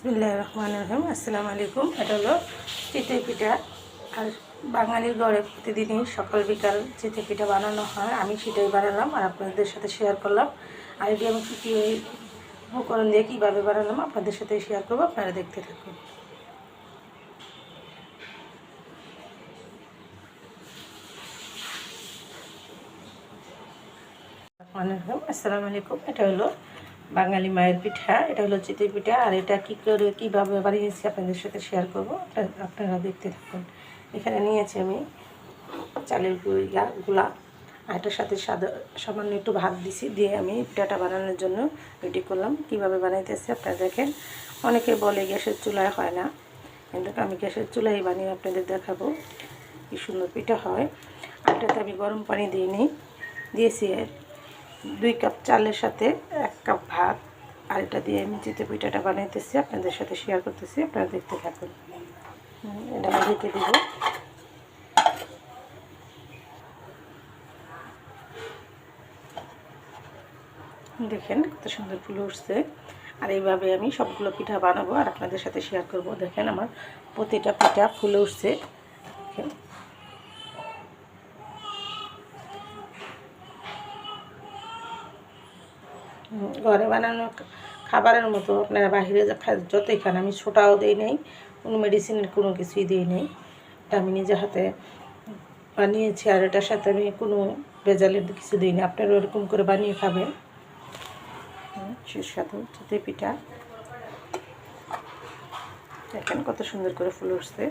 বিসমিল্লাহির রহমানির রহিম। আসসালামু আলাইকুম। এটা হলো চিতই পিঠা। আর বাঙালির ঘরে প্রতিদিনই সকাল বিকাল চিতই পিঠা বানানো হয়। আমি সেটাই বানালাম আর আপনাদের সাথে শেয়ার করলাম। আর এটি আমি কী উপকরণ দিয়ে কীভাবে বানালাম আপনাদের সাথে শেয়ার করবো, আপনারা দেখতে থাকুন। আসসালামু আলাইকুম। এটা হলো বাঙালি মায়ের পিঠা, এটা হলো চিতই পিঠা। আর এটা কী করে কীভাবে বানিয়েছি আপনাদের সাথে শেয়ার করবো, আপনারা দেখতে থাকুন। এখানে নিয়েছি আমি চালের গুঁড়া, আর এটার সাথে সামান্য একটু ভাত দিছি, দিয়ে আমি পিঠাটা বানানোর জন্য রেডি করলাম। কীভাবে বানাইতেছি আপনারা দেখেন। অনেকে বলে গ্যাসের চুলায় হয় না, কিন্তু আমি গ্যাসের চুলায় বানিয়ে আপনাদের দেখাবো কী সুন্দর পিঠা হয়। আর এটাতে আমি গরম পানি দিয়েছি 2 কাপ চালের সাথে 1 কাপ ভাত। আর এটা দিয়ে আমি চিতই পিঠাটা বানাইতেছি, আপনাদের সাথে শেয়ার করতেছি, আপনারা দেখতে থাকুন। এটা আমি ঢেকে দিব। দেখেন কত সুন্দর ফুল উঠছে। আর এইভাবে আমি সবগুলো পিঠা বানাবো আর আপনাদের সাথে শেয়ার করব। দেখেন আমার প্রতিটা পিঠা ফুলে উঠছে। দেখেন ঘরে বানানো খাবারের মতো আপনারা বাহিরে যতই খান, আমি ছোটাও দিই নেই, কোনো মেডিসিনের কোনো কিছুই দিই নেই। এটা আমি নিজে হাতে বানিয়েছি আর এটার সাথে আমি কোনো ভেজালের কিছু দিই না। আপনারা ওরকম করে বানিয়ে খাবেন। সুস্বাদু চিতই পিঠা। দেখেন কত সুন্দর করে ফুল উঠছে।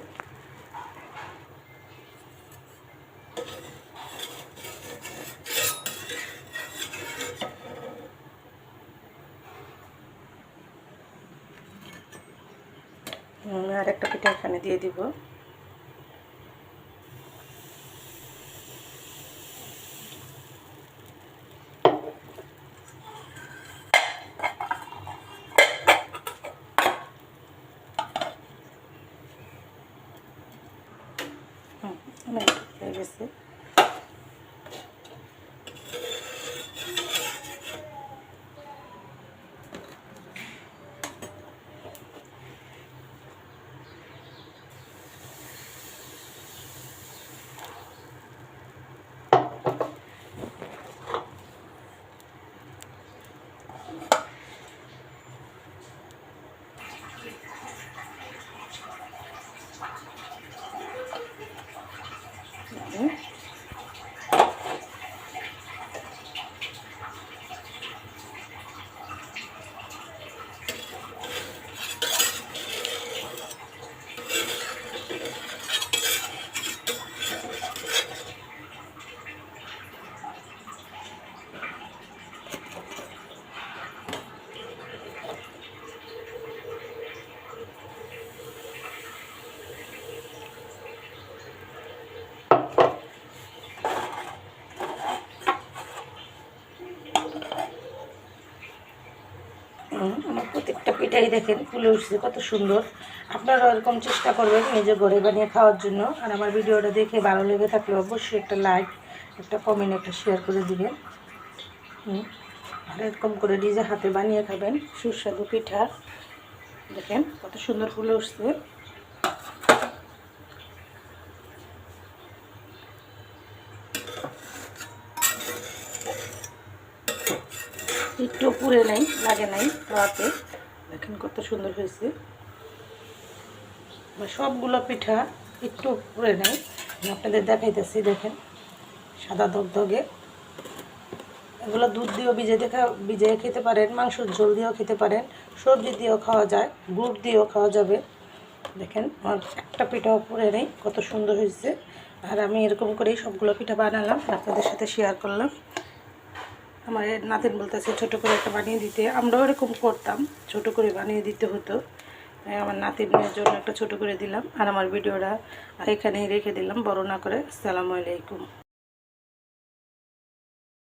আর একটা পিঠা এখানে দিয়ে দিব। হয়ে গেছে। আমার প্রত্যেকটা পিঠাই দেখেন ফুলে উঠছে, কত সুন্দর। আপনারা এরকম চেষ্টা করবেন নিজে ঘরে বানিয়ে খাওয়ার জন্য। আর আমার ভিডিওটা দেখে ভালো লেগে থাকলে অবশ্যই একটা লাইক, একটা কমেন্ট, একটা শেয়ার করে দিবেন। আর এরকম করে নিজে হাতে বানিয়ে খাবেন সুস্বাদু পিঠা। দেখেন কত সুন্দর ফুলে উঠছে। একটু পুড়ে নাই, লাগে নাই তাওয়াতে। দেখেন কত সুন্দর হয়েছে। সবগুলো পিঠা একটু পুড়ে নাই, আপনাদের দেখাইতেছি। দেখেন সাদা দগদগে। এগুলো দুধ দিয়েও ভিজিয়ে খেতে পারেন, মাংসের ঝোল দিয়েও খেতে পারেন, সবজি দিয়েও খাওয়া যায়, গুড় দিয়েও খাওয়া যাবে। দেখেন আমার একটা পিঠাও পুড়ে নেই, কত সুন্দর হয়েছে। আর আমি এরকম করেই সবগুলো পিঠা বানালাম, আপনাদের সাথে শেয়ার করলাম। আমার নাতিন বলতেছে ছোটো করে একটা বানিয়ে দিতে। আমরাও এরকম করতাম, ছোটো করে বানিয়ে দিতে হতো। আমার নাতিনের জন্য একটা ছোটো করে দিলাম। আর আমার ভিডিওটা আর এখানেই রেখে দিলাম বড় না করে। আসসালামু আলাইকুম।